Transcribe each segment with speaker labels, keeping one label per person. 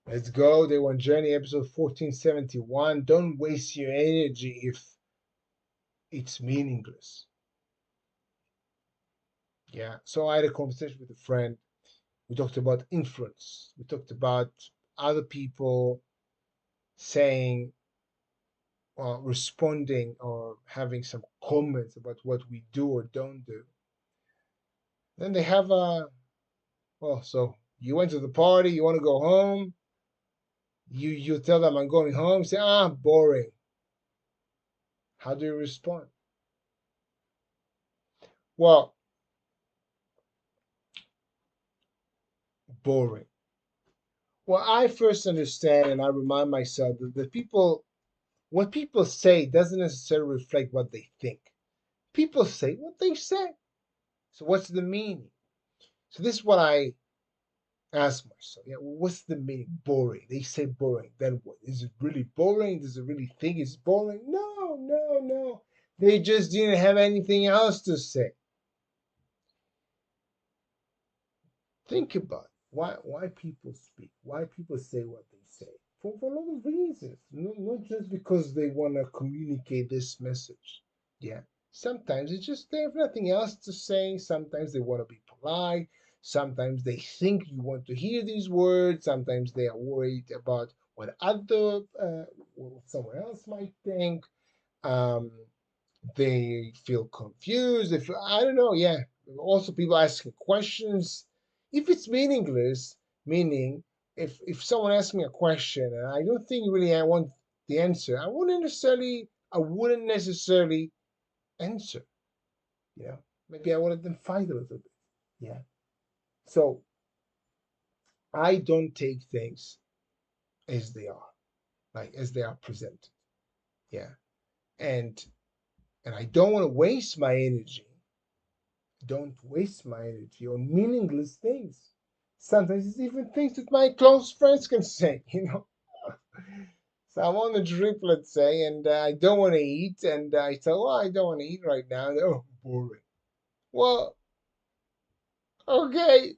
Speaker 1: Let's go. Day One Journey, episode 1471. Don't waste your energy if it's meaningless. Yeah. So I had a conversation with a friend. We talked about influence. We talked about other people saying or responding or having some comments about what we do or don't do. Then they have a, well, so you went to the party, you want to go home. You tell them I'm going home. Say, boring. How do you respond? Well, boring. Well, I first understand and I remind myself that what people say doesn't necessarily reflect what they think. People say what they say. So, what's the meaning? So, this is what I ask myself. Yeah, well, what's the meaning? Boring. They say boring. Then what? Is it really boring? Does it really think it's boring? No, no, no. They just didn't have anything else to say. Think about it. Why people speak, why people say what they say. For a lot of reasons. Not just because they want to communicate this message. Yeah. Sometimes it's just they have nothing else to say. Sometimes they want to be polite. Sometimes they think you want to hear these words. Sometimes they are worried about what someone else might think. Um, they feel confused. They feel, I don't know. Yeah. Also, people asking questions. If it's meaningless, meaning if someone asks me a question and I don't think really I want the answer, I wouldn't necessarily answer. You know, maybe I wanted them fight a little bit. Yeah. So I don't take things as they are, like as they are presented. Yeah. And and I don't want to waste my energy. Don't waste my energy on meaningless things. Sometimes it's even things that my close friends can say. So I'm on the drip, let's say, and I don't want to eat, and I tell, well, I don't want to eat right now. And, oh, boring. Well, okay,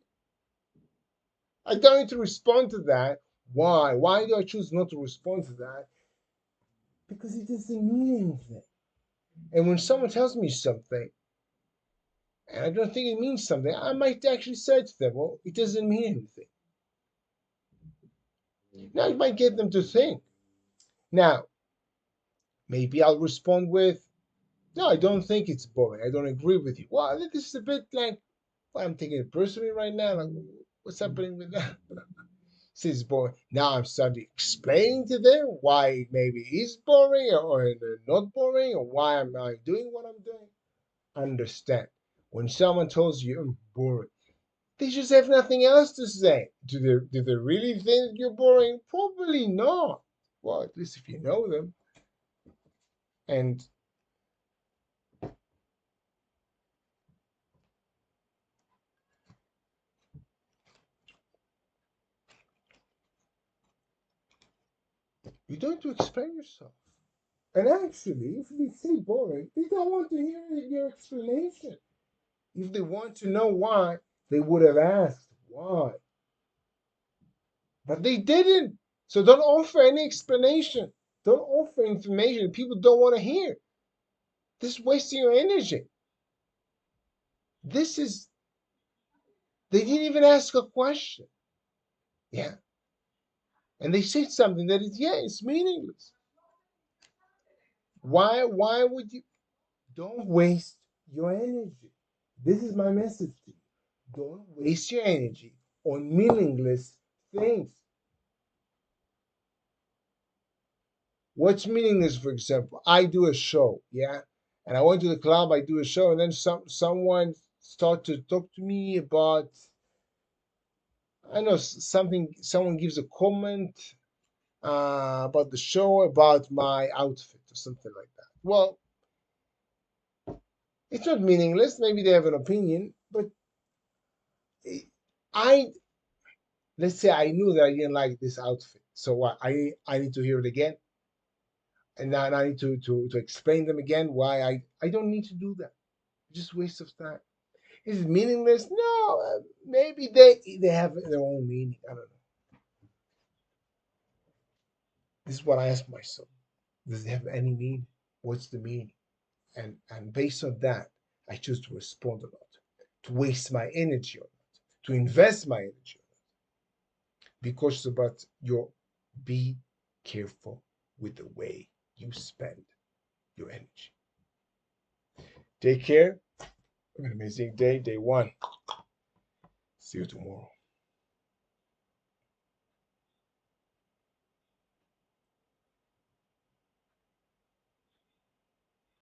Speaker 1: I don't need to respond to that. Why? Why do I choose not to respond to that? Because it doesn't mean anything. And when someone tells me something, and I don't think it means something, I might actually say to them, well, it doesn't mean anything. Now, it might get them to think. Now, maybe I'll respond with, no, I don't think it's boring. I don't agree with you. Well, this is a bit like, well, I'm taking it personally right now. Like, what's happening with that? This is boring. Now I'm starting to explain to them why maybe it's boring or not boring or why am I doing what I'm doing. Understand. When someone tells you boring, they just have nothing else to say. Do they really think you're boring? Probably not. Well, at least if you know them. And you don't have to explain yourself. And actually, if they say boring, they don't want to hear your explanation. If they want to know why, they would have asked why. But they didn't. So don't offer any explanation. Don't offer information people don't want to hear. This is wasting your energy. This is, they didn't even ask a question. Yeah. And they said something that is, yeah, it's meaningless. Why would you? Don't waste your energy. This is my message to you. Don't waste your energy on meaningless things. What's meaningless, for example? I do a show, yeah, and I went to the club. I do a show, and then someone start to talk to me about, I know something. Someone gives a comment about the show, about my outfit or something like that. Well, it's not meaningless. Maybe they have an opinion, but I, let's say I knew that I didn't like this outfit. So what? I need to hear it again, and now I need to explain them again why I don't need to do that. Just waste of time. Is it meaningless? No, maybe they have their own meaning. I don't know. This is what I ask myself. Does it have any meaning? What's the meaning? And based on that, I choose to respond or not, to waste my energy or not, to invest my energy or not. Be cautious about your be careful with the way you spend your energy. Take care. Have an amazing day, day one. See you tomorrow.